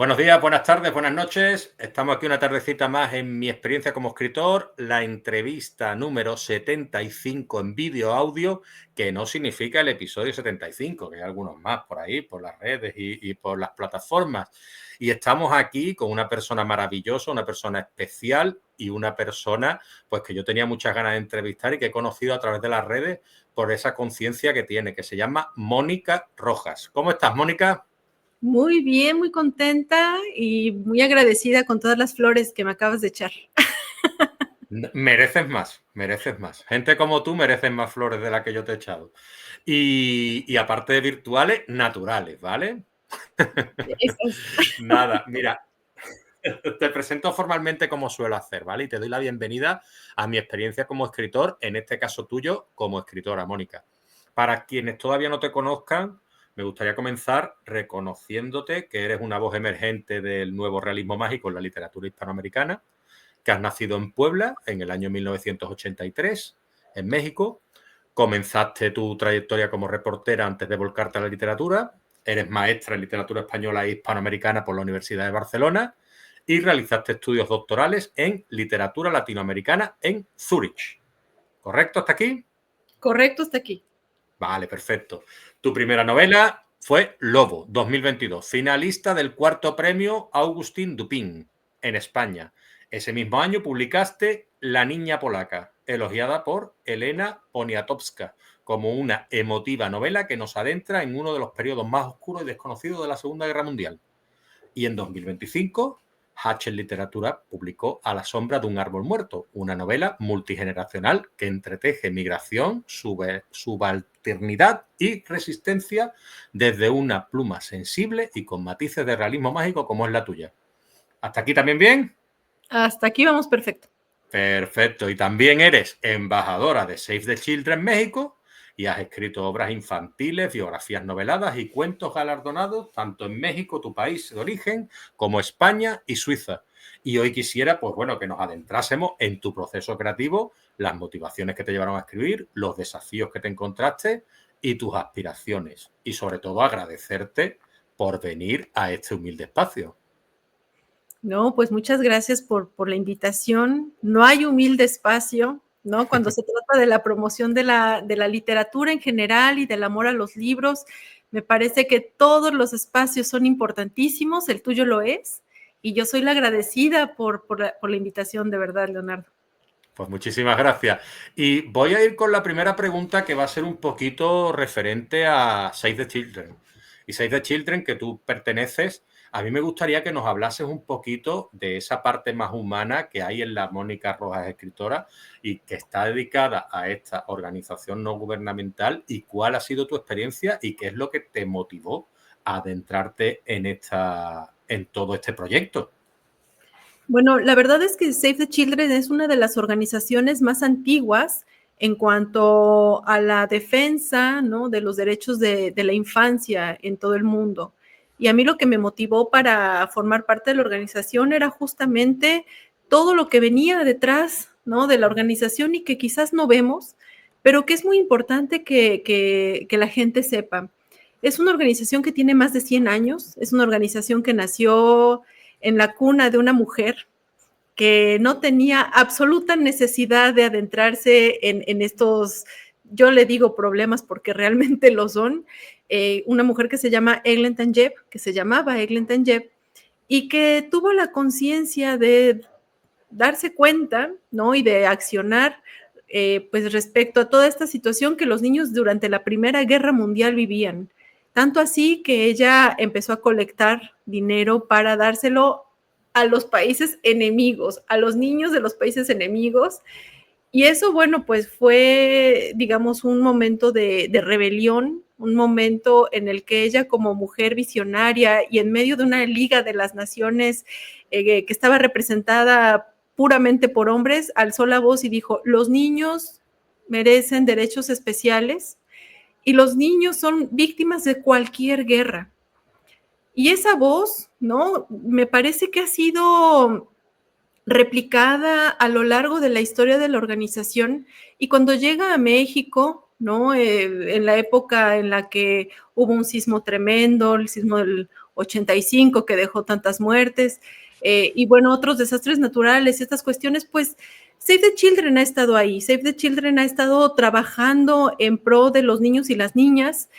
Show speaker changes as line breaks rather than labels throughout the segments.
Buenos días, buenas tardes, buenas noches. Estamos aquí una tardecita más en mi experiencia como escritor, la entrevista número 75 en vídeo audio, que no significa el episodio 75, que hay algunos más por ahí, por las redes y por las plataformas. Y estamos aquí con una persona maravillosa, una persona especial y una persona pues que yo tenía muchas ganas de entrevistar y que he conocido a través de las redes por esa conciencia que tiene, que se llama Mónica Rojas. ¿Cómo estás, Mónica?
Muy bien, muy contenta y muy agradecida con todas las flores que me acabas de echar.
Mereces más, mereces más. Gente como tú mereces más flores de las que yo te he echado. Y aparte de virtuales, naturales, ¿vale?
Esas.
Nada, mira, te presento formalmente como suelo hacer, ¿vale? Y te doy la bienvenida a mi experiencia como escritor, en este caso tuyo, como escritora, Mónica. Para quienes todavía no te conozcan, me gustaría comenzar reconociéndote que eres una voz emergente del nuevo realismo mágico en la literatura hispanoamericana, que has nacido en Puebla en el año 1983, en México. Comenzaste tu trayectoria como reportera antes de volcarte a la literatura. Eres maestra en literatura española e hispanoamericana por la Universidad de Barcelona y realizaste estudios doctorales en literatura latinoamericana en Zúrich. ¿Correcto hasta aquí?
Correcto, hasta aquí.
Vale, perfecto. Tu primera novela fue Lobo, 2022, finalista del cuarto premio Augustin Dupin en España. Ese mismo año publicaste La niña polaca, elogiada por Elena Poniatowska, como una emotiva novela que nos adentra en uno de los periodos más oscuros y desconocidos de la Segunda Guerra Mundial. Y en 2025, Hachette Literatura publicó A la sombra de un árbol muerto, una novela multigeneracional que entreteje migración, subalternidad y resistencia desde una pluma sensible y con matices de realismo mágico como es la tuya. ¿Hasta aquí también bien?
Hasta aquí vamos perfecto.
Perfecto. Y también eres embajadora de Save the Children México y has escrito obras infantiles, biografías noveladas y cuentos galardonados tanto en México, tu país de origen, como España y Suiza. Y hoy quisiera, pues bueno, que nos adentrásemos en tu proceso creativo, las motivaciones que te llevaron a escribir, los desafíos que te encontraste y tus aspiraciones. Y sobre todo agradecerte por venir a este humilde espacio.
No, pues muchas gracias por la invitación. No hay humilde espacio, ¿no? Cuando se trata de la promoción de la literatura en general y del amor a los libros, me parece que todos los espacios son importantísimos, el tuyo lo es, y yo soy la agradecida por la invitación, de verdad, Leonardo.
Pues muchísimas gracias. Y voy a ir con la primera pregunta que va a ser un poquito referente a Save the Children. Y Save the Children, que tú perteneces, a mí me gustaría que nos hablases un poquito de esa parte más humana que hay en la Mónica Rojas escritora y que está dedicada a esta organización no gubernamental y cuál ha sido tu experiencia y qué es lo que te motivó a adentrarte en todo este proyecto.
Bueno, la verdad es que Save the Children es una de las organizaciones más antiguas en cuanto a la defensa, ¿no?, de los derechos de la infancia en todo el mundo. Y a mí lo que me motivó para formar parte de la organización era justamente todo lo que venía detrás, ¿no?, de la organización y que quizás no vemos, pero que es muy importante que la gente sepa. Es una organización que tiene más de 100 años, es una organización que nació en la cuna de una mujer que no tenía absoluta necesidad de adentrarse en estos, yo le digo problemas porque realmente lo son, una mujer que se llama Eglinton Jebb, que se llamaba Eglinton Jebb, y que tuvo la conciencia de darse cuenta, ¿no?, y de accionar pues respecto a toda esta situación que los niños durante la Primera Guerra Mundial vivían. Tanto así que ella empezó a colectar dinero para dárselo a los países enemigos, a los niños de los países enemigos. Y eso, bueno, pues fue, digamos, un momento de rebelión, un momento en el que ella como mujer visionaria y en medio de una liga de las naciones que estaba representada puramente por hombres, alzó la voz y dijo, los niños merecen derechos especiales y los niños son víctimas de cualquier guerra. Y esa voz, ¿no?, me parece que ha sido replicada a lo largo de la historia de la organización y cuando llega a México, ¿no? En la época en la que hubo un sismo tremendo, el sismo del 85 que dejó tantas muertes, y bueno, otros desastres naturales y estas cuestiones, pues Save the Children ha estado ahí, Save the Children ha estado trabajando en pro de los niños y las niñas,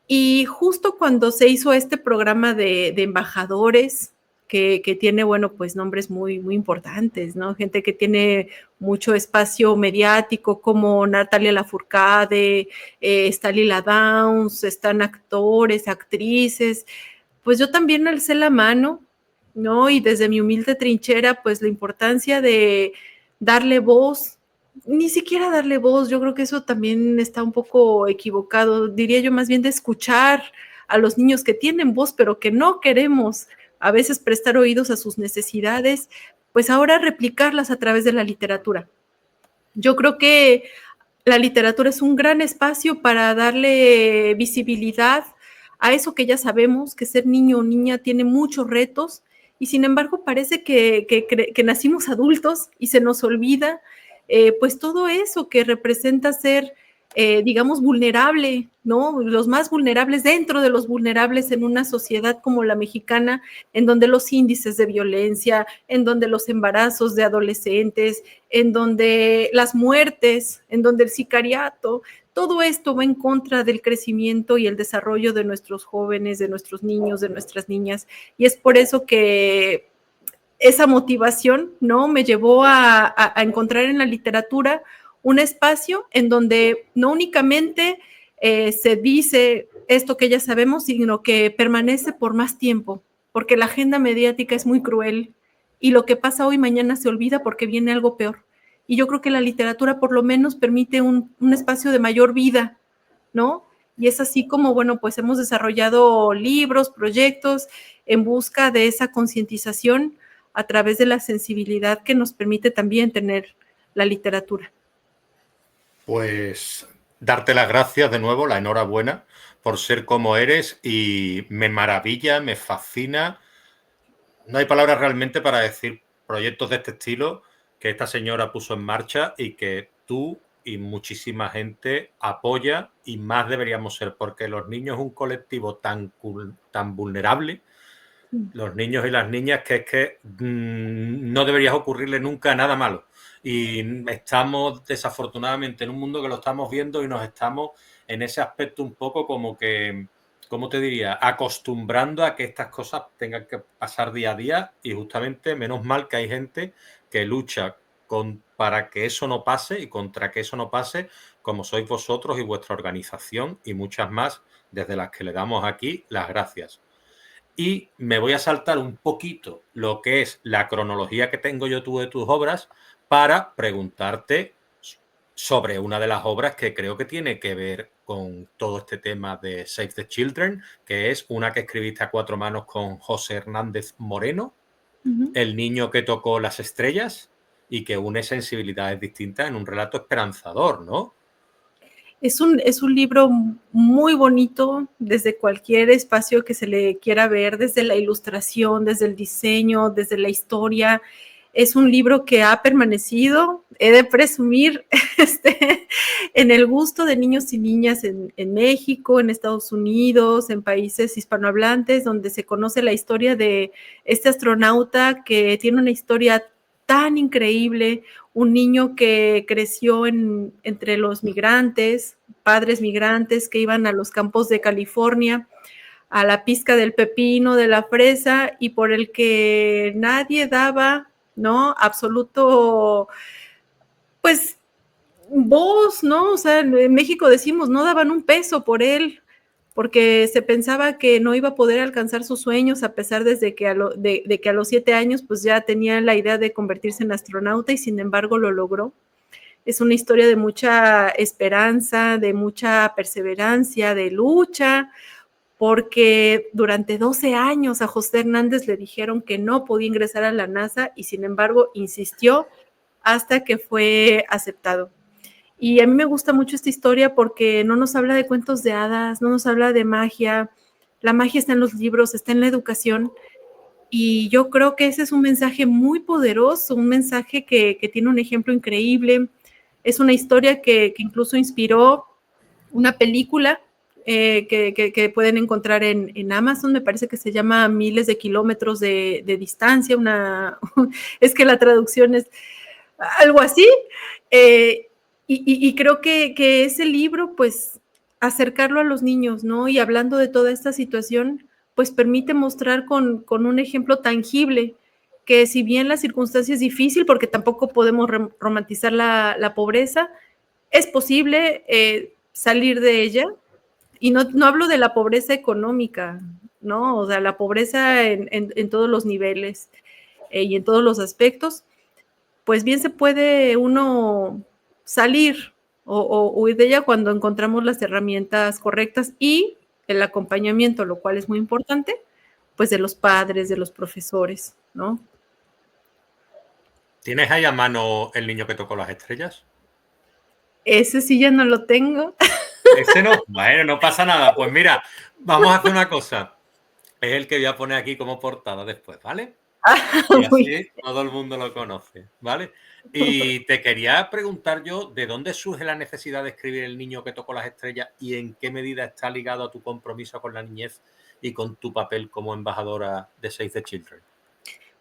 y justo cuando se hizo este programa de embajadores, que tiene, bueno, pues nombres muy, muy importantes, ¿no? Gente que tiene mucho espacio mediático, como Natalia Lafourcade, está Lila Downs, están actores, actrices. Pues yo también alcé la mano, ¿no? Y desde mi humilde trinchera, pues la importancia de darle voz, ni siquiera darle voz, yo creo que eso también está un poco equivocado, diría yo más bien de escuchar a los niños que tienen voz, pero que no queremos a veces prestar oídos a sus necesidades, pues ahora replicarlas a través de la literatura. Yo creo que la literatura es un gran espacio para darle visibilidad a eso que ya sabemos, que ser niño o niña tiene muchos retos, y sin embargo parece que nacimos adultos y se nos olvida pues todo eso que representa ser, digamos, vulnerable, ¿no? Los más vulnerables dentro de los vulnerables en una sociedad como la mexicana, en donde los índices de violencia, en donde los embarazos de adolescentes, en donde las muertes, en donde el sicariato, todo esto va en contra del crecimiento y el desarrollo de nuestros jóvenes, de nuestros niños, de nuestras niñas, y es por eso que esa motivación, ¿no? Me llevó a encontrar en la literatura un espacio en donde no únicamente se dice esto que ya sabemos, sino que permanece por más tiempo, porque la agenda mediática es muy cruel y lo que pasa hoy mañana se olvida porque viene algo peor. Y yo creo que la literatura por lo menos permite un espacio de mayor vida, ¿no? Y es así como, bueno, pues hemos desarrollado libros, proyectos en busca de esa concientización a través de la sensibilidad que nos permite también tener la literatura.
Pues darte las gracias de nuevo, la enhorabuena por ser como eres, y me maravilla, me fascina. No hay palabras realmente para decir proyectos de este estilo que esta señora puso en marcha y que tú y muchísima gente apoya, y más deberíamos ser, porque los niños es un colectivo tan vulnerable, los niños y las niñas, que es que no debería ocurrirle nunca nada malo. Y estamos desafortunadamente en un mundo que lo estamos viendo y nos estamos en ese aspecto un poco como que, ¿cómo te diría?, acostumbrando a que estas cosas tengan que pasar día a día, y justamente menos mal que hay gente que lucha para que eso no pase y contra que eso no pase, como sois vosotros y vuestra organización y muchas más, desde las que le damos aquí las gracias. Y me voy a saltar un poquito lo que es la cronología que tengo yo de tus obras para preguntarte sobre una de las obras que creo que tiene que ver con todo este tema de Save the Children, que es una que escribiste a cuatro manos con José Hernández Moreno, El niño que tocó las estrellas, y que une sensibilidades distintas en un relato esperanzador, ¿no?
Es un libro muy bonito desde cualquier espacio que se le quiera ver, desde la ilustración, desde el diseño, desde la historia. Es un libro que ha permanecido, he de presumir, en el gusto de niños y niñas en México, en Estados Unidos, en países hispanohablantes, donde se conoce la historia de este astronauta que tiene una historia tan increíble, un niño que creció entre los migrantes, padres migrantes que iban a los campos de California, a la pizca del pepino, de la fresa, y por el que nadie daba, ¿no? Absoluto, pues, voz, ¿no? O sea, en México decimos, no daban un peso por él, porque se pensaba que no iba a poder alcanzar sus sueños, a pesar de que a los 7 años pues ya tenía la idea de convertirse en astronauta, y sin embargo lo logró. Es una historia de mucha esperanza, de mucha perseverancia, de lucha, porque durante 12 años a José Hernández le dijeron que no podía ingresar a la NASA, y sin embargo insistió hasta que fue aceptado. Y a mí me gusta mucho esta historia porque no nos habla de cuentos de hadas, no nos habla de magia. La magia está en los libros, está en la educación. Y yo creo que ese es un mensaje muy poderoso, un mensaje que tiene un ejemplo increíble. Es una historia que incluso inspiró una película que pueden encontrar en Amazon, me parece que se llama Miles de kilómetros de distancia, es que la traducción es algo así, y creo que ese libro, pues, acercarlo a los niños, ¿no? Y hablando de toda esta situación, pues permite mostrar con un ejemplo tangible que si bien la circunstancia es difícil, porque tampoco podemos romantizar la pobreza, es posible salir de ella, y no hablo de la pobreza económica, ¿no? O sea, la pobreza en todos los niveles y en todos los aspectos, pues bien se puede uno salir o huir de ella cuando encontramos las herramientas correctas y el acompañamiento, lo cual es muy importante, pues de los padres, de los profesores, ¿no?
¿Tienes ahí a mano El niño que tocó las estrellas?
Ese sí ya no lo tengo.
Ese no. Bueno, no pasa nada. Pues mira, vamos a hacer una cosa. Es el que voy a poner aquí como portada después, ¿vale? Y así todo el mundo lo conoce, ¿vale? Y te quería preguntar yo, ¿de dónde surge la necesidad de escribir El niño que tocó las estrellas y en qué medida está ligado a tu compromiso con la niñez y con tu papel como embajadora de Save the Children?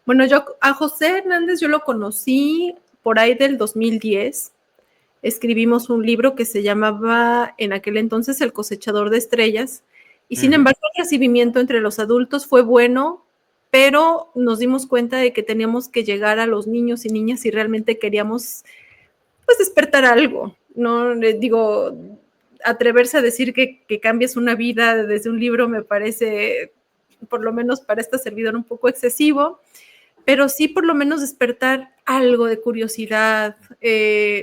Bueno, yo a José Hernández yo lo conocí por ahí del 2010. Escribimos un libro que se llamaba en aquel entonces El cosechador de estrellas, y sin embargo el recibimiento entre los adultos fue bueno, pero nos dimos cuenta de que teníamos que llegar a los niños y niñas si realmente queríamos, pues, despertar algo, ¿no? Digo, atreverse a decir que cambias una vida desde un libro me parece, por lo menos para esta servidora, un poco excesivo, pero sí por lo menos despertar algo de curiosidad,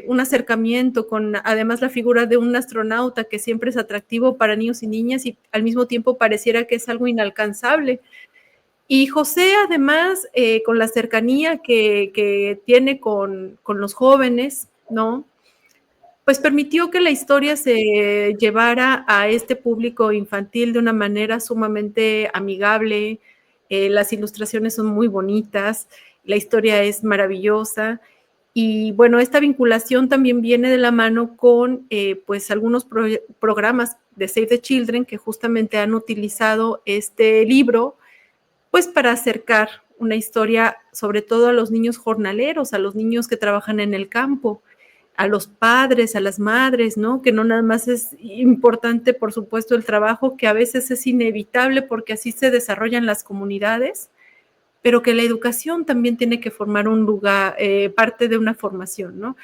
un acercamiento con además la figura de un astronauta que siempre es atractivo para niños y niñas y al mismo tiempo pareciera que es algo inalcanzable. Y José además, con la cercanía que tiene con los jóvenes, ¿no? Pues permitió que la historia se llevara a este público infantil de una manera sumamente amigable. Las ilustraciones son muy bonitas, la historia es maravillosa y bueno, esta vinculación también viene de la mano con pues algunos programas de Save the Children que justamente han utilizado este libro pues para acercar una historia sobre todo a los niños jornaleros, a los niños que trabajan en el campo, a los padres, a las madres, ¿no? Que no nada más es importante, por supuesto, el trabajo, que a veces es inevitable porque así se desarrollan las comunidades, pero que la educación también tiene que formar un lugar, parte de una formación, ¿no?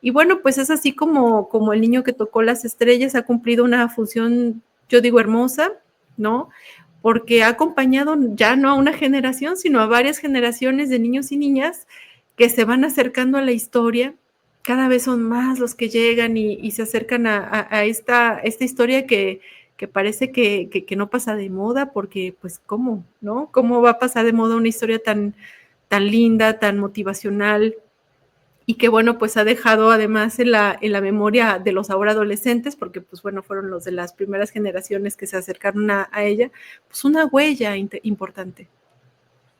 Y bueno, pues es así como el niño que tocó las estrellas ha cumplido una función, yo digo, hermosa, ¿no? Porque ha acompañado ya no a una generación, sino a varias generaciones de niños y niñas que se van acercando a la historia. Cada vez son más los que llegan y se acercan a esta historia que parece que no pasa de moda, porque pues ¿cómo? ¿No? ¿Cómo va a pasar de moda una historia tan linda, tan motivacional? Y que bueno, pues ha dejado además en la memoria de los ahora adolescentes, porque pues bueno, fueron los de las primeras generaciones que se acercaron a ella, pues una huella importante.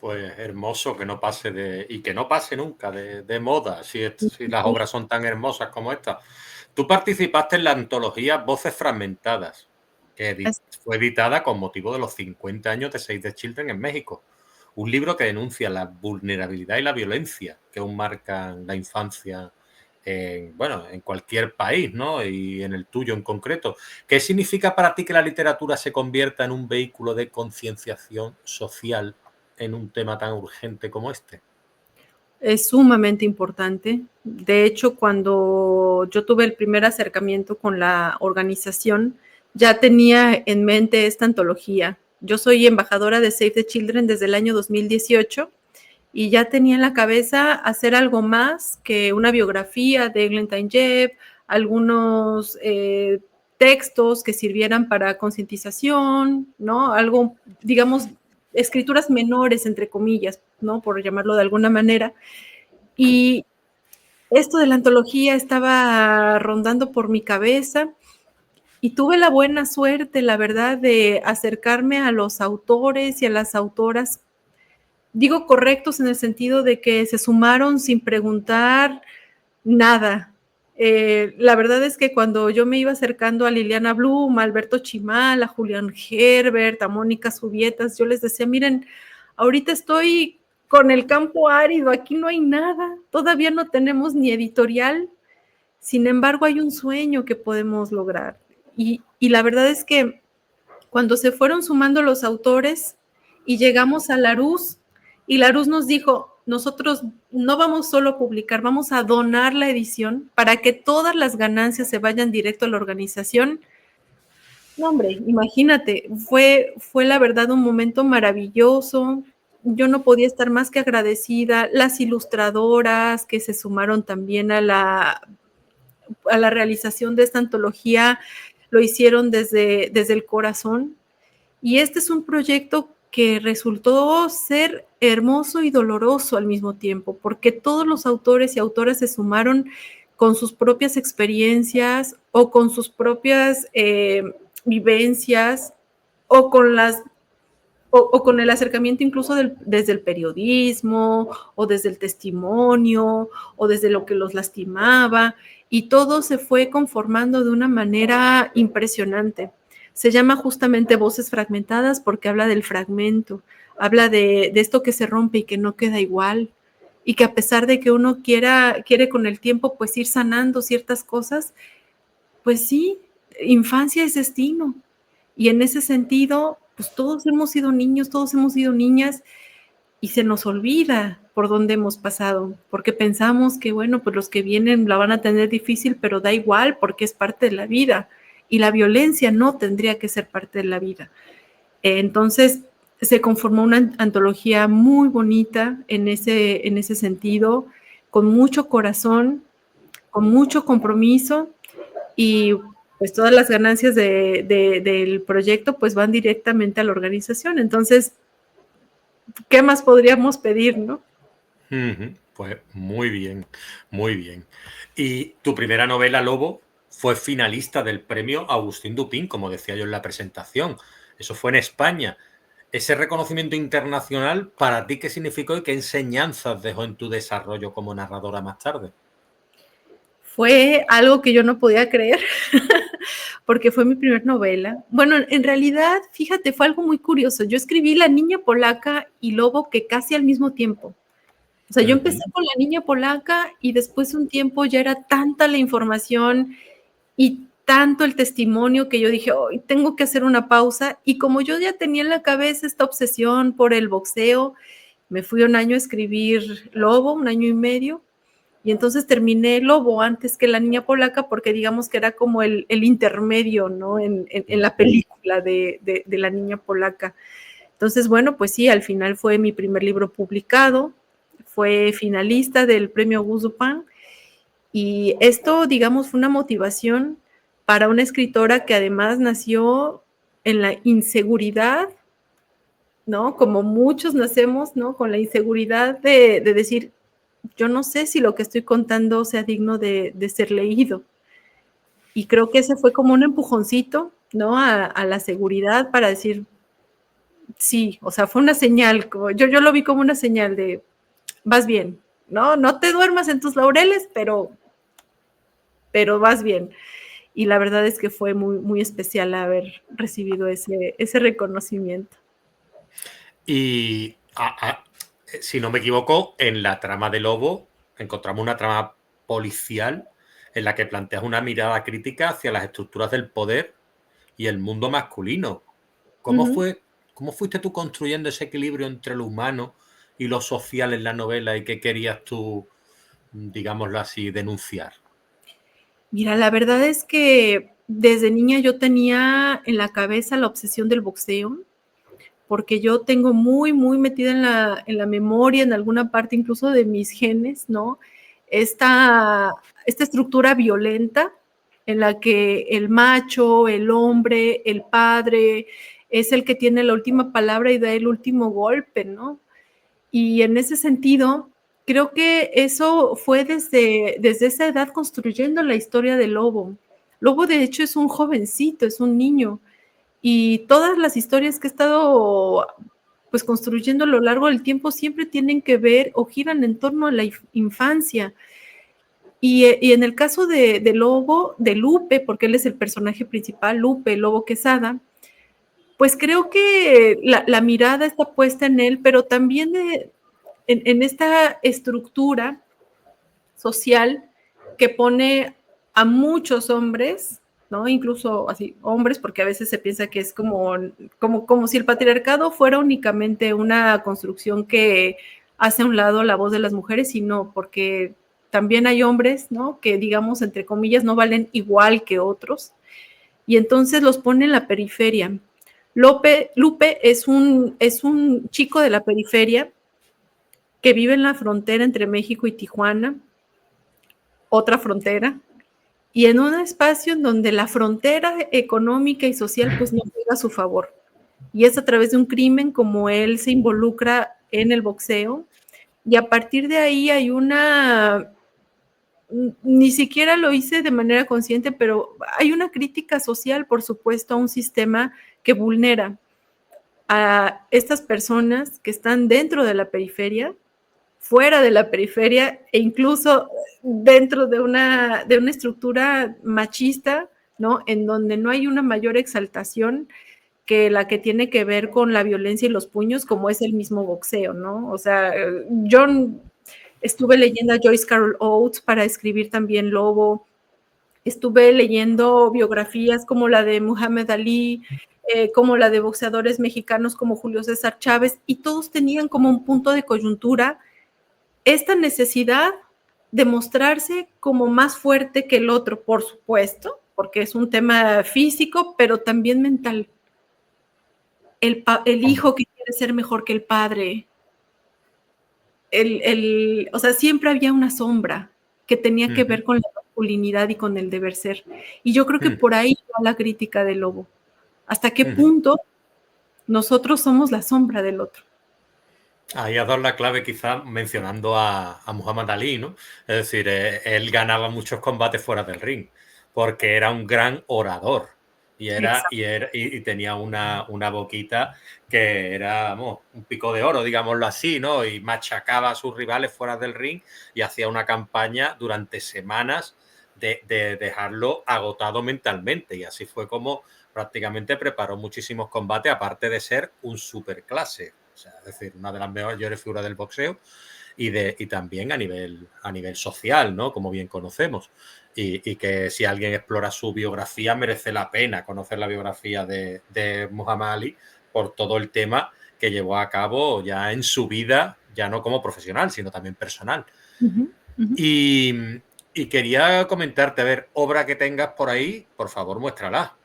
Pues hermoso que no pase y que no pase nunca de moda, si las obras son tan hermosas como esta. Tú participaste en la antología Voces Fragmentadas, que fue editada con motivo de los 50 años de Save the Children en México. Un libro que denuncia la vulnerabilidad y la violencia que aún marcan la infancia en cualquier país, ¿no? Y en el tuyo en concreto. ¿Qué significa para ti que la literatura se convierta en un vehículo de concienciación social en un tema tan urgente como este?
Es sumamente importante. De hecho, cuando yo tuve el primer acercamiento con la organización, ya tenía en mente esta antología. Yo soy embajadora de Save the Children desde el año 2018 y ya tenía en la cabeza hacer algo más que una biografía de Eglantine Jebb, algunos textos que sirvieran para concientización, ¿no? Algo, digamos, escrituras menores, entre comillas, ¿no? Por llamarlo de alguna manera. Y esto de la antología estaba rondando por mi cabeza y tuve la buena suerte, la verdad, de acercarme a los autores y a las autoras, digo correctos en el sentido de que se sumaron sin preguntar nada, La verdad es que cuando yo me iba acercando a Liliana Blum, a Alberto Chimal, a Julián Herbert, a Mónica Subietas, yo les decía, miren, ahorita estoy con el campo árido, aquí no hay nada, todavía no tenemos ni editorial, sin embargo hay un sueño que podemos lograr. Y la verdad es que cuando se fueron sumando los autores y llegamos a Larousse, y Larousse nos dijo, nosotros no vamos solo a publicar, vamos a donar la edición para que todas las ganancias se vayan directo a la organización. No, hombre, imagínate, fue la verdad un momento maravilloso. Yo no podía estar más que agradecida. Las ilustradoras que se sumaron también a la realización de esta antología lo hicieron desde el corazón. Y este es un proyecto que resultó ser hermoso y doloroso al mismo tiempo, porque todos los autores y autoras se sumaron con sus propias experiencias o con sus propias vivencias o con las o con el acercamiento incluso desde el periodismo o desde el testimonio o desde lo que los lastimaba, y todo se fue conformando de una manera impresionante. Se llama justamente Voces Fragmentadas porque habla del fragmento, habla de esto que se rompe y que no queda igual, y que a pesar de que uno quiere con el tiempo pues ir sanando ciertas cosas, pues sí, infancia es destino. Y en ese sentido, pues todos hemos sido niños, todos hemos sido niñas, y se nos olvida por dónde hemos pasado, porque pensamos que, bueno, pues los que vienen la van a tener difícil, pero da igual porque es parte de la vida, y la violencia no tendría que ser parte de la vida. Entonces, se conformó una antología muy bonita en ese sentido, con mucho corazón, con mucho compromiso, y pues todas las ganancias del proyecto pues van directamente a la organización. Entonces, ¿qué más podríamos pedir, no?
Pues muy bien, muy bien. Y tu primera novela, Lobo, fue finalista del premio Agustín Dupín, como decía yo en la presentación. Eso fue en España. Ese reconocimiento internacional, ¿para ti qué significó y qué enseñanzas dejó en tu desarrollo como narradora más tarde?
Fue algo que yo no podía creer, porque fue mi primer novela. Bueno, en realidad, fíjate, fue algo muy curioso. Yo escribí La Niña Polaca y Lobo que casi al mismo tiempo. O sea, yo empecé con La Niña Polaca y después de un tiempo ya era tanta la información y tanto el testimonio que yo dije, hoy tengo que hacer una pausa. Y como yo ya tenía en la cabeza esta obsesión por el boxeo, me fui un año a escribir Lobo, un año y medio, y entonces terminé Lobo antes que La Niña Polaca porque digamos que era como el intermedio, ¿no? En la película de La Niña Polaca. Entonces, bueno, pues sí, al final fue mi primer libro publicado, fue finalista del premio Auguste Dupin, y esto, digamos, fue una motivación para una escritora que además nació en la inseguridad, ¿no? Como muchos nacemos, ¿no? Con la inseguridad de decir, yo no sé si lo que estoy contando sea digno de ser leído. Y creo que ese fue como un empujoncito, ¿no? A la seguridad para decir, sí, o sea, fue una señal, como, yo lo vi como una señal de, vas bien, ¿no? No te duermas en tus laureles, pero vas bien. Y la verdad es que fue muy, muy especial haber recibido ese reconocimiento.
Y si no me equivoco, en la trama de Lobo encontramos una trama policial en la que planteas una mirada crítica hacia las estructuras del poder y el mundo masculino. ¿Cómo fuiste tú construyendo ese equilibrio entre lo humano y lo social en la novela y qué querías tú, digámoslo así, denunciar?
Mira, la verdad es que desde niña yo tenía en la cabeza la obsesión del boxeo, porque yo tengo muy, muy metida en la memoria, en alguna parte incluso de mis genes, ¿no? Esta estructura violenta en la que el macho, el hombre, el padre, es el que tiene la última palabra y da el último golpe, ¿no? Y en ese sentido, creo que eso fue desde esa edad construyendo la historia de Lobo. Lobo, de hecho, es un jovencito, es un niño, y todas las historias que he estado pues construyendo a lo largo del tiempo siempre tienen que ver o giran en torno a la infancia. Y en el caso de Lobo, de Lupe, porque él es el personaje principal, Lupe, Lobo Quesada, pues creo que la mirada está puesta en él, pero también en esta estructura social que pone a muchos hombres, ¿no? Incluso así, hombres, porque a veces se piensa que es como si el patriarcado fuera únicamente una construcción que hace a un lado la voz de las mujeres, sino porque también hay hombres, ¿no? Que digamos, entre comillas, no valen igual que otros, y entonces los pone en la periferia. Lupe es un chico de la periferia que vive en la frontera entre México y Tijuana, otra frontera, y en un espacio en donde la frontera económica y social pues no juega a su favor. Y es a través de un crimen como él se involucra en el boxeo, y a partir de ahí hay ni siquiera lo hice de manera consciente, pero hay una crítica social, por supuesto, a un sistema que vulnera a estas personas que están dentro de la periferia, fuera de la periferia e incluso dentro de una estructura machista, ¿no? En donde no hay una mayor exaltación que la que tiene que ver con la violencia y los puños, como es el mismo boxeo, ¿no? O sea, yo estuve leyendo a Joyce Carol Oates para escribir también Lobo, estuve leyendo biografías como la de Muhammad Ali, como la de boxeadores mexicanos como Julio César Chávez, y todos tenían como un punto de coyuntura esta necesidad de mostrarse como más fuerte que el otro, por supuesto, porque es un tema físico, pero también mental. El hijo que quiere ser mejor que el padre, o sea, siempre había una sombra que tenía que ver con la masculinidad y con el deber ser. Y yo creo que por ahí va la crítica del Lobo. ¿Hasta qué punto nosotros somos la sombra del otro?
Ahí has dado la clave quizás mencionando a Muhammad Ali, ¿no? Es decir, él ganaba muchos combates fuera del ring porque era un gran orador y tenía una boquita que era, vamos, un pico de oro, digámoslo así, ¿no? Y machacaba a sus rivales fuera del ring y hacía una campaña durante semanas de dejarlo agotado mentalmente, y así fue como prácticamente preparó muchísimos combates, aparte de ser un superclase. O sea, es decir, una de las mayores figuras del boxeo y también a nivel social, ¿no? Como bien conocemos. Y que si alguien explora su biografía, merece la pena conocer la biografía de Muhammad Ali por todo el tema que llevó a cabo ya en su vida, ya no como profesional, sino también personal. Y quería comentarte, a ver, obra que tengas por ahí, por favor, muéstrala.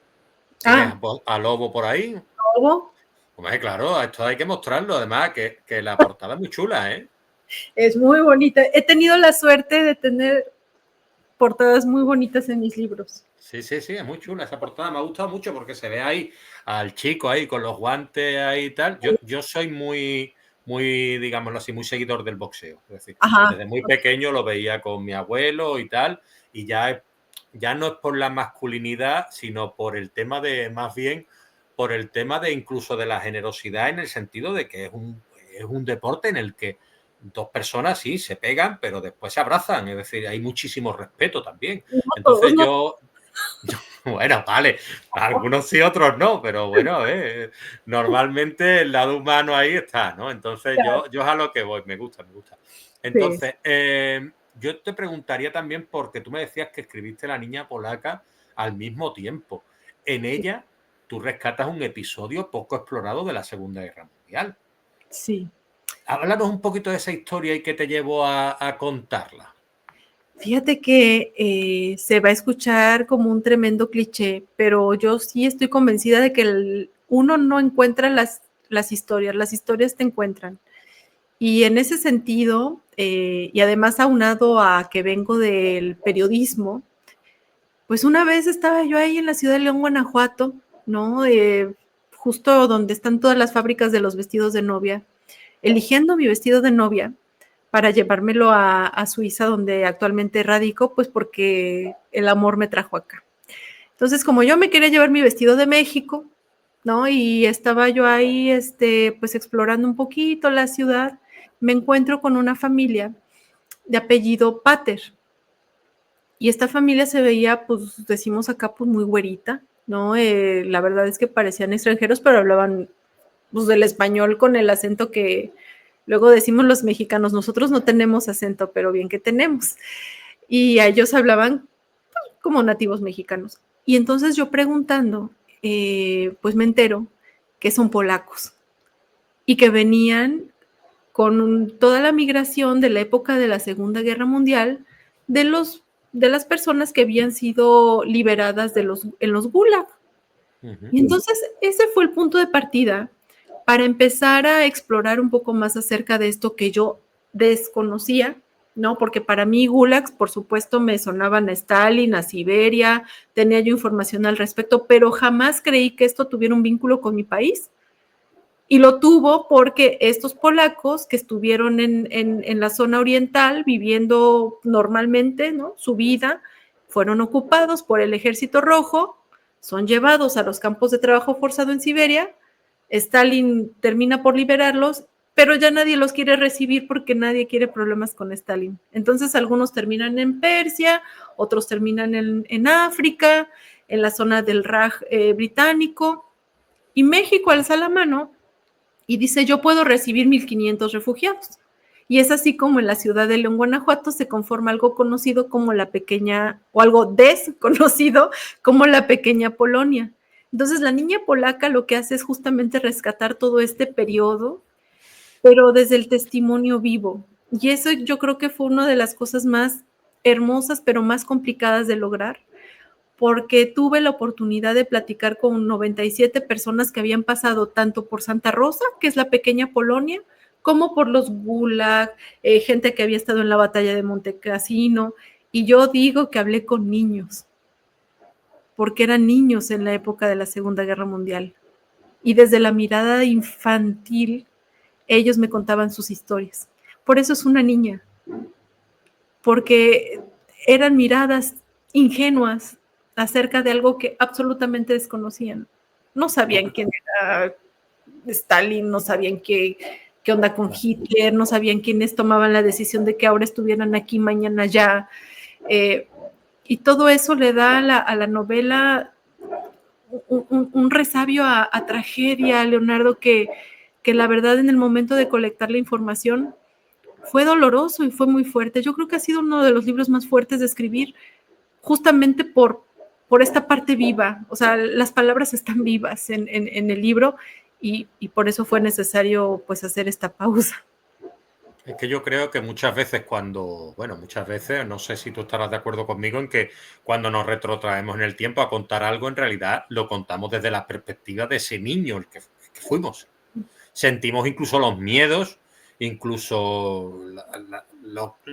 ¿Tienes a Lobo por ahí?
¿Lobo?
Hombre, claro, esto hay que mostrarlo. Además, que la portada es muy chula, ¿eh?
Es muy bonita. He tenido la suerte de tener portadas muy bonitas en mis libros.
Sí, es muy chula esa portada. Me ha gustado mucho porque se ve ahí al chico ahí con los guantes ahí y tal. Yo soy muy, digámoslo así, muy seguidor del boxeo. Es decir, desde muy pequeño lo veía con mi abuelo y tal. Y ya no es por la masculinidad, sino por el tema más bien por el tema de incluso de la generosidad, en el sentido de que es un deporte en el que dos personas sí se pegan, pero después se abrazan. Es decir, hay muchísimo respeto también. Entonces bueno, vale, algunos sí, otros no, pero bueno, normalmente el lado humano ahí está, ¿no? Entonces yo es a lo que voy, me gusta. Entonces, yo te preguntaría también, porque tú me decías que escribiste La niña polaca al mismo tiempo. En ella tú rescatas un episodio poco explorado de la Segunda Guerra Mundial.
Sí.
Háblanos un poquito de esa historia y qué te llevó a contarla.
Fíjate que se va a escuchar como un tremendo cliché, pero yo sí estoy convencida de que uno no encuentra las historias te encuentran. Y en ese sentido, y además aunado a que vengo del periodismo, pues una vez estaba yo ahí en la ciudad de León, Guanajuato, ¿no? Justo donde están todas las fábricas de los vestidos de novia, eligiendo mi vestido de novia para llevármelo a Suiza, donde actualmente radico, pues porque el amor me trajo acá. Entonces, como yo me quería llevar mi vestido de México, ¿no? Y estaba yo ahí, pues explorando un poquito la ciudad, me encuentro con una familia de apellido Pater. Y esta familia se veía, pues decimos acá, pues muy güerita, ¿no? La verdad es que parecían extranjeros, pero hablaban pues del español con el acento que luego decimos los mexicanos, nosotros no tenemos acento, pero bien que tenemos. Y a ellos hablaban como nativos mexicanos. Y entonces yo preguntando, pues me entero que son polacos y que venían con toda la migración de la época de la Segunda Guerra Mundial de, de las personas que habían sido liberadas en los gulag. Y entonces ese fue el punto de partida para empezar a explorar un poco más acerca de esto que yo desconocía, ¿no? Porque para mí gulags, por supuesto, me sonaban a Stalin, a Siberia, tenía yo información al respecto, pero jamás creí que esto tuviera un vínculo con mi país. Y lo tuvo porque estos polacos que estuvieron en la zona oriental viviendo normalmente, ¿no? Su vida, fueron ocupados por el Ejército Rojo, son llevados a los campos de trabajo forzado en Siberia, Stalin termina por liberarlos, pero ya nadie los quiere recibir porque nadie quiere problemas con Stalin. Entonces algunos terminan en Persia, otros terminan en África, en la zona del Raj británico, y México alza la mano y dice, yo puedo recibir 1,500 refugiados. Y es así como en la ciudad de León, Guanajuato, se conforma algo conocido como la pequeña, o algo desconocido como la pequeña Polonia. Entonces la niña polaca lo que hace es justamente rescatar todo este periodo, pero desde el testimonio vivo. Y eso yo creo que fue una de las cosas más hermosas, pero más complicadas de lograr, porque tuve la oportunidad de platicar con 97 personas que habían pasado tanto por Santa Rosa, que es la pequeña Polonia, como por los Gulag, gente que había estado en la batalla de Montecassino, y yo digo que hablé con niños, porque eran niños en la época de la Segunda Guerra Mundial, y desde la mirada infantil, ellos me contaban sus historias. Por eso es una niña, porque eran miradas ingenuas acerca de algo que absolutamente desconocían. No sabían quién era Stalin, no sabían qué onda con Hitler, no sabían quiénes tomaban la decisión de que ahora estuvieran aquí, mañana allá. Y todo eso le da a la novela un resabio a tragedia, Leonardo, que la verdad en el momento de colectar la información fue doloroso y fue muy fuerte. Yo creo que ha sido uno de los libros más fuertes de escribir, justamente por esta parte viva. O sea, las palabras están vivas en el libro y por eso fue necesario pues hacer esta pausa.
Es que yo creo que muchas veces muchas veces, no sé si tú estarás de acuerdo conmigo en que cuando nos retrotraemos en el tiempo a contar algo, en realidad lo contamos desde la perspectiva de ese niño, el que fuimos. Sentimos incluso los miedos, incluso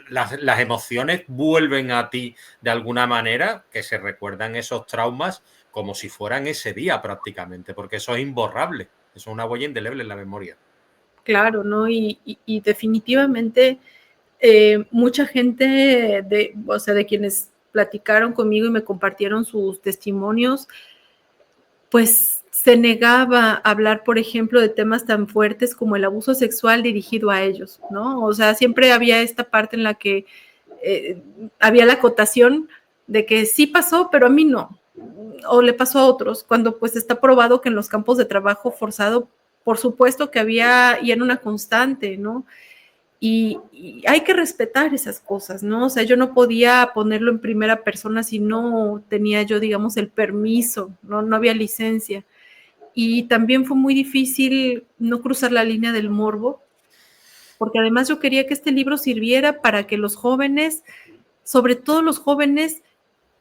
las emociones vuelven a ti de alguna manera, que se recuerdan esos traumas como si fueran ese día prácticamente, porque eso es imborrable, eso es una huella indeleble en la memoria.
Claro, ¿no? Y definitivamente mucha gente, o sea, de quienes platicaron conmigo y me compartieron sus testimonios, pues se negaba a hablar, por ejemplo, de temas tan fuertes como el abuso sexual dirigido a ellos, ¿no? O sea, siempre había esta parte en la que había la acotación de que sí pasó, pero a mí no, o le pasó a otros, cuando pues está probado que en los campos de trabajo forzado, por supuesto que había, y en una constante, ¿no? Y hay que respetar esas cosas, ¿no? O sea, yo no podía ponerlo en primera persona si no tenía yo, digamos, el permiso, ¿no? No había licencia. Y también fue muy difícil no cruzar la línea del morbo, porque además yo quería que este libro sirviera para que los jóvenes, sobre todo los jóvenes,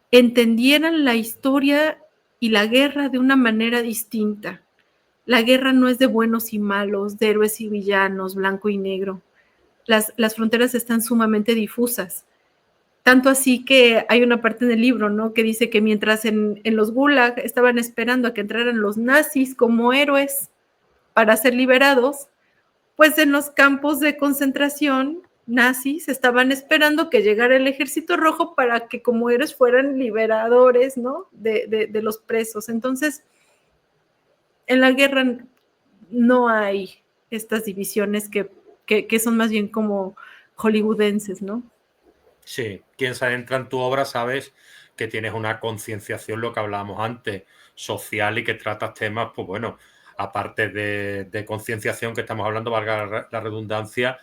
entendieran la historia y la guerra de una manera distinta. La guerra no es de buenos y malos, de héroes y villanos, blanco y negro. Las fronteras están sumamente difusas. Tanto así que hay una parte en el libro, ¿no? Que dice que mientras en los Gulag estaban esperando a que entraran los nazis como héroes para ser liberados, pues en los campos de concentración nazis estaban esperando que llegara el Ejército Rojo para que como héroes fueran liberadores, ¿no? De los presos. Entonces, en la guerra no hay estas divisiones que son más bien como hollywoodenses, ¿no?
Sí, quien se adentra en tu obra sabes que tienes una concienciación, lo que hablábamos antes, social y que tratas temas, pues bueno, aparte de concienciación que estamos hablando, valga la redundancia,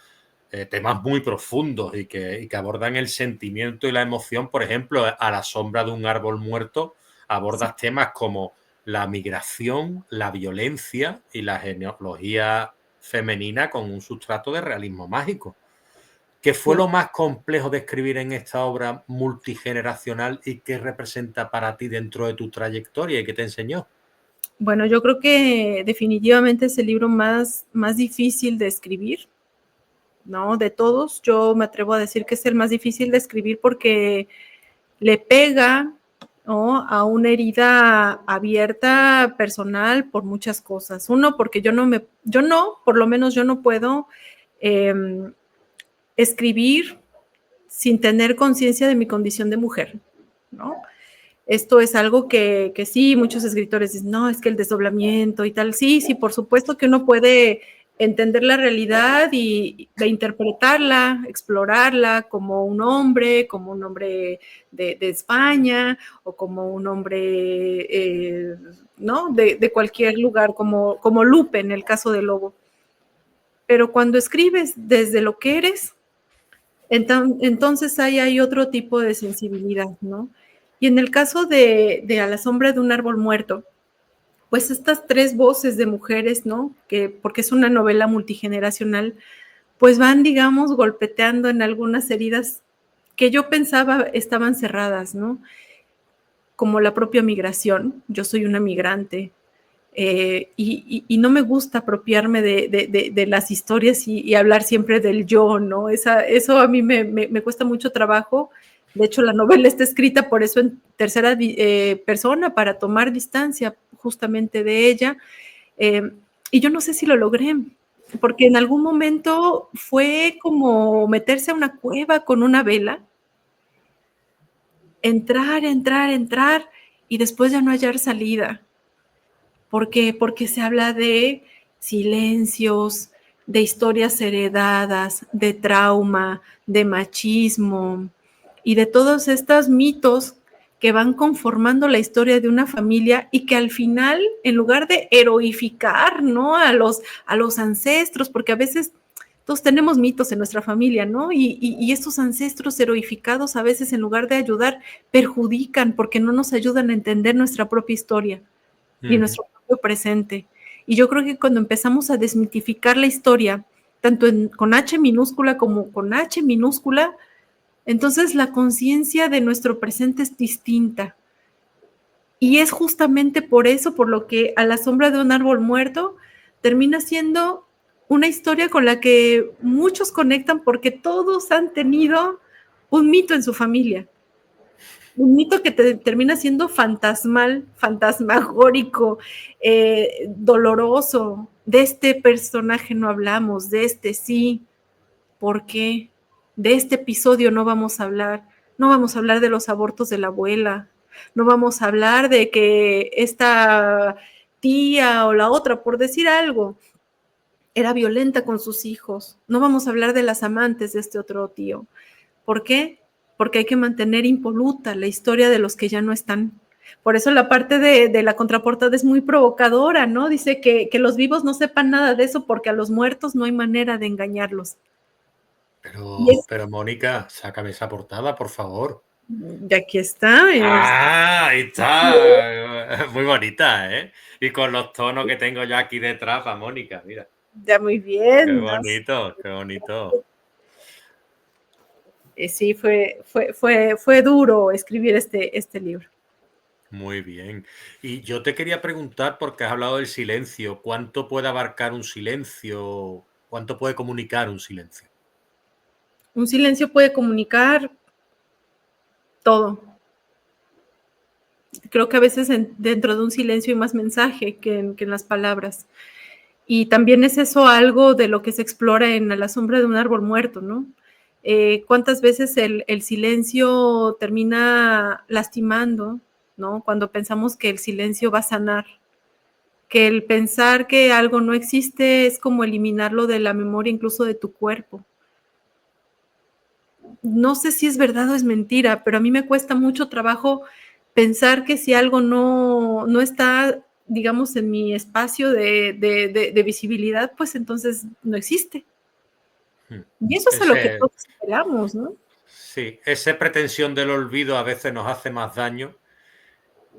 temas muy profundos y que abordan el sentimiento y la emoción. Por ejemplo, a la sombra de un árbol muerto, abordas temas como la migración, la violencia y la genealogía femenina con un sustrato de realismo mágico. ¿Qué fue lo más complejo de escribir en esta obra multigeneracional y qué representa para ti dentro de tu trayectoria y qué te enseñó?
Bueno, yo creo que definitivamente es el libro más difícil de escribir, ¿no? De todos, yo me atrevo a decir que es el más difícil de escribir porque le pega, ¿no?, a una herida abierta personal por muchas cosas. Uno, porque por lo menos yo no puedo escribir sin tener conciencia de mi condición de mujer, ¿no? Esto es algo que sí, muchos escritores dicen, no, es que el desdoblamiento y tal. Sí, sí, por supuesto que uno puede entender la realidad y de interpretarla, explorarla como un hombre de España o como un hombre, ¿no? De cualquier lugar, como Lupe en el caso de Lobo. Pero cuando escribes desde lo que eres, entonces ahí hay otro tipo de sensibilidad, ¿no? Y en el caso de A la sombra de un árbol muerto, pues estas tres voces de mujeres, ¿no? Porque es una novela multigeneracional, pues van, digamos, golpeteando en algunas heridas que yo pensaba estaban cerradas, ¿no? Como la propia migración. Yo soy una migrante, y no me gusta apropiarme de las historias y hablar siempre del yo, ¿no? Eso a mí me cuesta mucho trabajo. De hecho, la novela está escrita por eso en tercera persona, para tomar distancia justamente de ella. Y yo no sé si lo logré, porque en algún momento fue como meterse a una cueva con una vela, entrar, y después ya no hallar salida. ¿Por qué? Porque se habla de silencios, de historias heredadas, de trauma, de machismo y de todos estos mitos que van conformando la historia de una familia y que al final, en lugar de heroificar, ¿no?, a los ancestros, porque a veces todos tenemos mitos en nuestra familia, ¿no? Y estos ancestros heroificados a veces, en lugar de ayudar, perjudican porque no nos ayudan a entender nuestra propia historia y nuestro propio presente. Y yo creo que cuando empezamos a desmitificar la historia, tanto con H minúscula como con H minúscula, entonces la conciencia de nuestro presente es distinta. Y es justamente por eso, por lo que A la sombra de un árbol muerto termina siendo una historia con la que muchos conectan porque todos han tenido un mito en su familia. Un mito que termina siendo fantasmal, fantasmagórico, doloroso. De este personaje no hablamos, de este sí. ¿Por qué? De este episodio no vamos a hablar. No vamos a hablar de los abortos de la abuela. No vamos a hablar de que esta tía o la otra, por decir algo, era violenta con sus hijos. No vamos a hablar de las amantes de este otro tío. ¿Por qué? Porque hay que mantener impoluta la historia de los que ya no están. Por eso la parte de la contraportada es muy provocadora, ¿no? Dice que los vivos no sepan nada de eso porque a los muertos no hay manera de engañarlos.
Pero Mónica, sácame esa portada, por favor.
Y aquí está.
Ah, ahí está. Muy bonita, ¿eh? Y con los tonos que tengo yo aquí detrás, para Mónica, mira.
Ya, muy
Qué
bien.
bonito, qué bonito.
Sí, fue duro escribir este libro.
Muy bien. Y yo te quería preguntar, porque has hablado del silencio, ¿cuánto puede abarcar un silencio? ¿Cuánto puede comunicar un silencio?
Un silencio puede comunicar todo. Creo que a veces dentro de un silencio hay más mensaje que en las palabras. Y también es eso algo de lo que se explora en A la sombra de un árbol muerto, ¿no? ¿Cuántas veces el silencio termina lastimando, ¿no? Cuando pensamos que el silencio va a sanar, que el pensar que algo no existe es como eliminarlo de la memoria, incluso de tu cuerpo. no sé si es verdad o es mentira, pero a mí me cuesta mucho trabajo pensar que si algo no está, digamos, en mi espacio de visibilidad, pues entonces no existe. Y eso es a lo que
Ese,
todos esperamos, ¿no?
sí, esa pretensión del olvido a veces nos hace más daño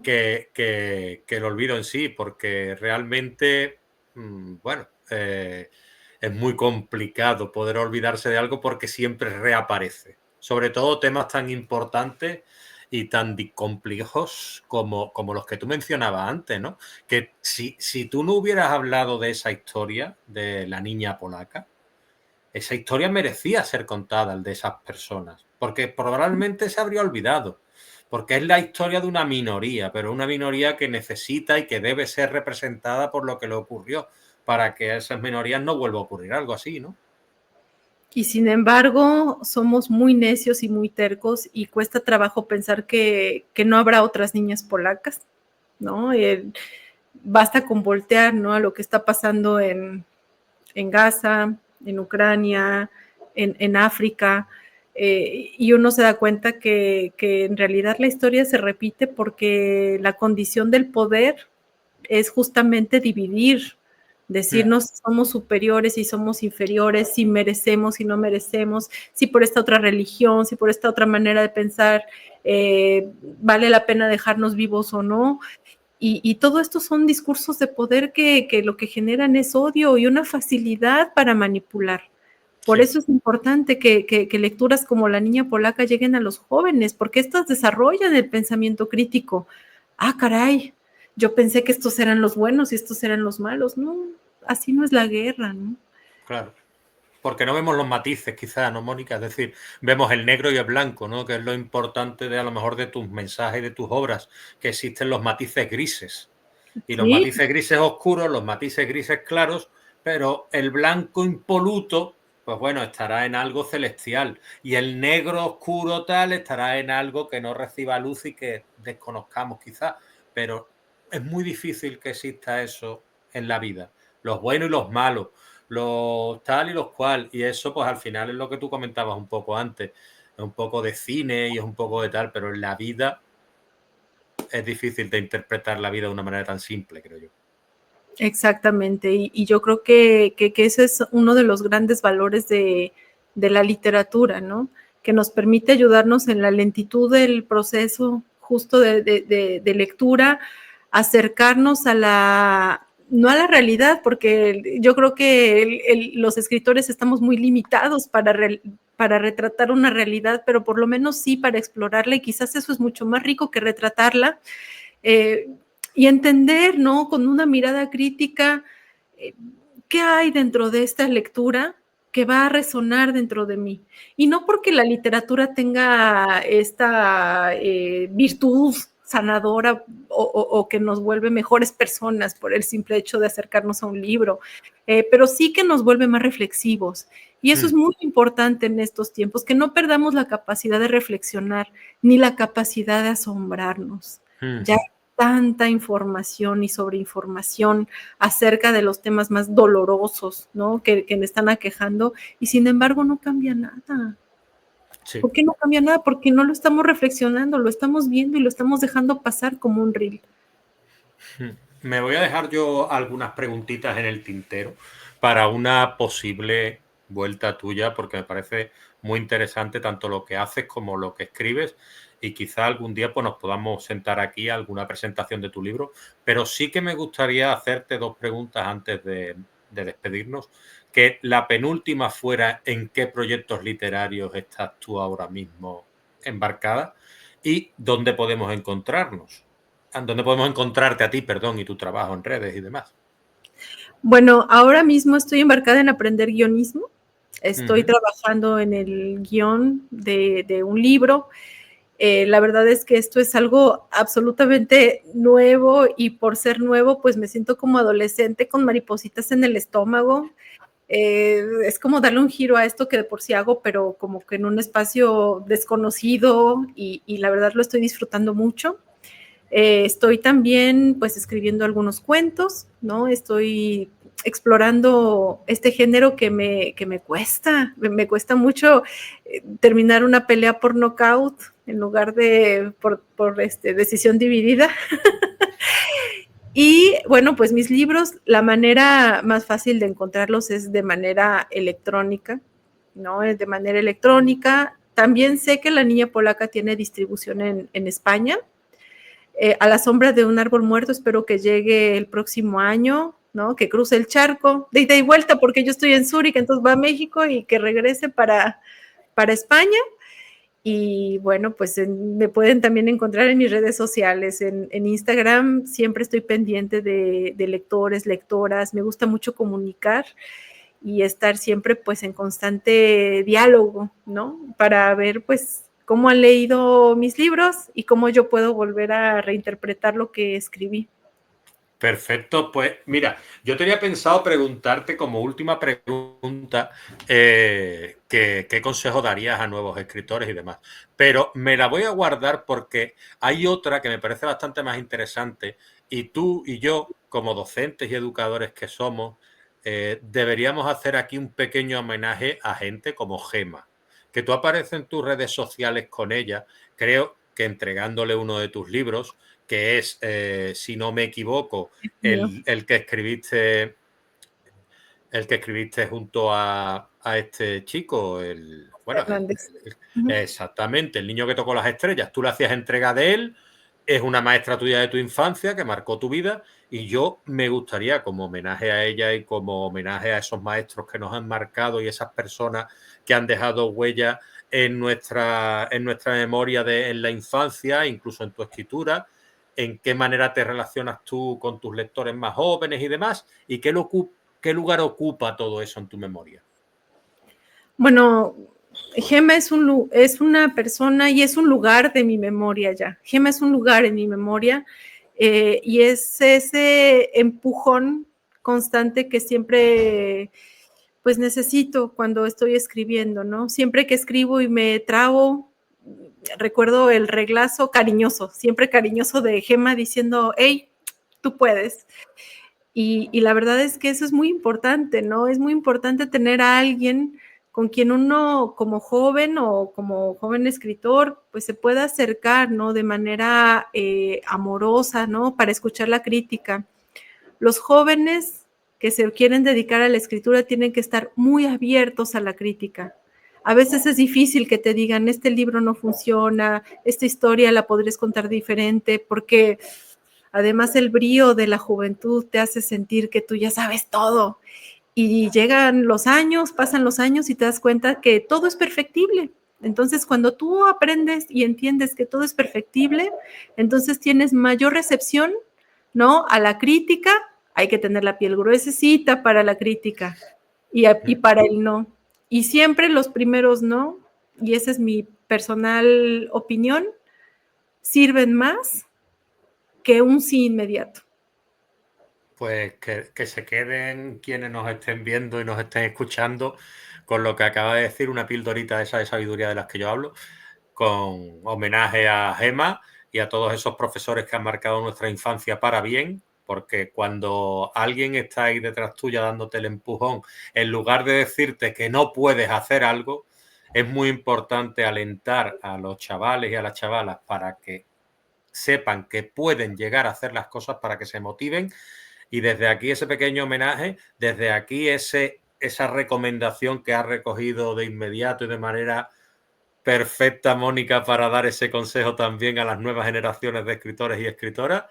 que el olvido en sí, porque realmente, bueno, es muy complicado poder olvidarse de algo porque siempre reaparece. Sobre todo temas tan importantes y tan complejos como los que tú mencionabas antes, ¿no? Que si tú no hubieras hablado de esa historia de la niña polaca, esa historia merecía ser contada, el de esas personas, porque probablemente se habría olvidado, porque es la historia de una minoría, pero una minoría que necesita y que debe ser representada por lo que le ocurrió, para que a esas minorías no vuelva a ocurrir algo así, ¿no?
Y sin embargo, somos muy necios y muy tercos y cuesta trabajo pensar que no habrá otras niñas polacas, ¿no? Basta con voltear, ¿no? A lo que está pasando en Gaza, en Ucrania, en África, y uno se da cuenta que en realidad la historia se repite porque la condición del poder es justamente dividir, decirnos si somos superiores y somos inferiores, si merecemos y no merecemos, si por esta otra religión, si por esta otra manera de pensar vale la pena dejarnos vivos o no. Y todo esto son discursos de poder que lo que generan es odio y una facilidad para manipular. Por
Sí.
eso es importante que lecturas como La niña polaca lleguen a los jóvenes, porque estas desarrollan el pensamiento crítico. Ah, caray, yo pensé que estos eran los buenos y estos eran los malos. No, así no es la guerra, ¿no?
Claro. Porque no vemos los matices, quizás, ¿no, Mónica? Es decir, vemos el negro y el blanco, ¿no? Que es lo importante de a lo mejor de tus mensajes, de tus obras, que existen los matices grises. Y los
Sí,
matices grises oscuros, los matices grises claros, pero el blanco impoluto, pues bueno, estará en algo celestial. Y el negro oscuro tal estará en algo que no reciba luz y que desconozcamos quizás. Pero es muy difícil que exista eso en la vida. Los buenos y los malos, los tal y los cual. Y eso, pues al final es lo que tú comentabas un poco antes. Es un poco de cine y es un poco de tal, pero en la vida es difícil de interpretar la vida de una manera tan simple, creo yo.
exactamente. Y yo creo que ese es uno de los grandes valores de la literatura, ¿no? Que nos permite ayudarnos en la lentitud del proceso justo de lectura, acercarnos a la, no a la realidad, porque yo creo que los escritores estamos muy limitados para retratar una realidad, pero por lo menos sí para explorarla, y quizás eso es mucho más rico que retratarla. Eh, y entender, ¿no? Con una mirada crítica, ¿qué hay dentro de esta lectura que va a resonar dentro de mí? Y no porque la literatura tenga esta virtud sanadora o que nos vuelve mejores personas por el simple hecho de acercarnos a un libro, pero sí que nos vuelve más reflexivos. Y eso es muy importante en estos tiempos, que no perdamos la capacidad de reflexionar ni la capacidad de asombrarnos. Ya hay tanta información y sobreinformación acerca de los temas más dolorosos, ¿no? Que me están aquejando, y sin embargo no cambia nada.
Sí.
¿Por qué no cambia nada? Porque no lo estamos reflexionando, lo estamos viendo y lo estamos dejando pasar como un reel.
Me voy a dejar yo algunas preguntitas en el tintero para una posible vuelta tuya, porque me parece muy interesante tanto lo que haces como lo que escribes, y quizá algún día pues, nos podamos sentar aquí a alguna presentación de tu libro, pero sí que me gustaría hacerte dos preguntas antes de despedirnos, que la penúltima fuera en qué proyectos literarios estás tú ahora mismo embarcada y dónde podemos encontrarnos. ¿Dónde podemos encontrarte a ti, perdón, y tu trabajo en redes y demás?
Bueno, ahora mismo estoy embarcada en aprender guionismo. Estoy
Ujú.
trabajando en el guión de un libro. La verdad es que esto es algo absolutamente nuevo, y por ser nuevo, pues me siento como adolescente con maripositas en el estómago. Es como darle un giro a esto que de por sí hago, pero como que en un espacio desconocido, y la verdad lo estoy disfrutando mucho. Estoy también pues escribiendo algunos cuentos, ¿no? Estoy explorando este género que me me cuesta mucho terminar una pelea por nocaut en lugar de por decisión dividida. Y bueno, pues mis libros, la manera más fácil de encontrarlos es de manera electrónica, ¿no? Es de manera electrónica. También sé que La Niña Polaca tiene distribución en España. A la sombra de un árbol muerto, espero que llegue el próximo año, ¿no? Que cruce el charco, de ida y vuelta, porque yo estoy en Zúrich, entonces va a México y que regrese para España. Y bueno, pues me pueden también encontrar en mis redes sociales, en Instagram siempre estoy pendiente de lectores, lectoras, me gusta mucho comunicar y estar siempre pues en constante diálogo, ¿no? Para ver pues cómo han leído mis libros y cómo yo puedo volver a reinterpretar lo que escribí.
Perfecto, pues yo tenía pensado preguntarte como última pregunta qué consejo darías a nuevos escritores y demás, pero me la voy a guardar porque hay otra que me parece bastante más interesante y tú y yo, como docentes y educadores que somos, deberíamos hacer aquí un pequeño homenaje a gente como Gema, que tú apareces en tus redes sociales con ella, creo que entregándole uno de tus libros, que es, si no me equivoco, el que escribiste junto a este chico,
Hernández.
exactamente, el niño que tocó las estrellas. Tú le hacías entrega de él, es una maestra tuya de tu infancia que marcó tu vida y yo me gustaría, como homenaje a ella y como homenaje a esos maestros que nos han marcado y esas personas que han dejado huella en nuestra memoria en la infancia, incluso en tu escritura, en qué manera te relacionas tú con tus lectores más jóvenes y demás, y qué lugar ocupa todo eso en tu memoria.
Bueno, Gema es una persona y es un lugar de mi memoria ya. Gema es un lugar en mi memoria y es ese empujón constante que siempre pues necesito cuando estoy escribiendo, ¿no? Siempre que escribo y me trabo, recuerdo el reglazo cariñoso, siempre cariñoso de Gema diciendo, hey, tú puedes. Y la verdad es que eso es muy importante, ¿no? Es muy importante tener a alguien con quien uno como joven o como joven escritor, pues se pueda acercar, ¿no? De manera amorosa, ¿no? Para escuchar la crítica. Los jóvenes que se quieren dedicar a la escritura tienen que estar muy abiertos a la crítica. A veces es difícil que te digan, este libro no funciona, esta historia la podrías contar diferente, porque además el brío de la juventud te hace sentir que tú ya sabes todo. Y llegan los años, pasan los años y te das cuenta que todo es perfectible. Entonces, cuando tú aprendes y entiendes que todo es perfectible, entonces tienes mayor recepción, ¿no? A la crítica, hay que tener la piel gruesecita para la crítica y para el no. Y siempre los primeros no, y esa es mi personal opinión, sirven más que un sí inmediato.
Pues que se queden quienes nos estén viendo y nos estén escuchando con lo que acaba de decir, una pildorita esa de sabiduría de las que yo hablo, con homenaje a Gema y a todos esos profesores que han marcado nuestra infancia para bien, porque cuando alguien está ahí detrás tuya dándote el empujón, en lugar de decirte que no puedes hacer algo, es muy importante alentar a los chavales y a las chavalas para que sepan que pueden llegar a hacer las cosas, para que se motiven. Y desde aquí ese pequeño homenaje, desde aquí esa recomendación que ha recogido de inmediato y de manera perfecta Mónica para dar ese consejo también a las nuevas generaciones de escritores y escritoras.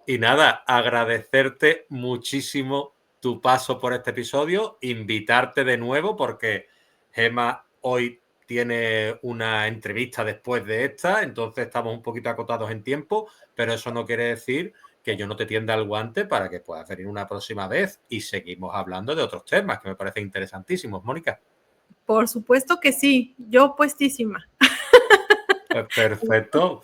Y nada, agradecerte muchísimo tu paso por este episodio, invitarte de nuevo porque Gema hoy tiene una entrevista después de esta, entonces estamos un poquito acotados en tiempo, pero eso no quiere decir que yo no te tienda el guante para que puedas venir una próxima vez y seguimos hablando de otros temas que me parecen interesantísimos, Mónica.
Por supuesto que sí, yo puestísima.
Pues perfecto.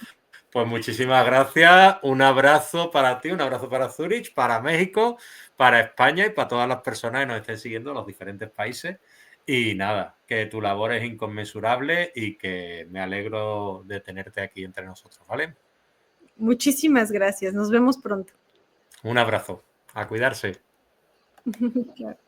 Pues muchísimas gracias. Un abrazo para ti, un abrazo para Zurich, para México, para España y para todas las personas que nos estén siguiendo en los diferentes países. Y nada, que tu labor es inconmensurable y que me alegro de tenerte aquí entre nosotros, ¿vale?
Muchísimas gracias. Nos vemos pronto.
Un abrazo. A cuidarse.
Claro.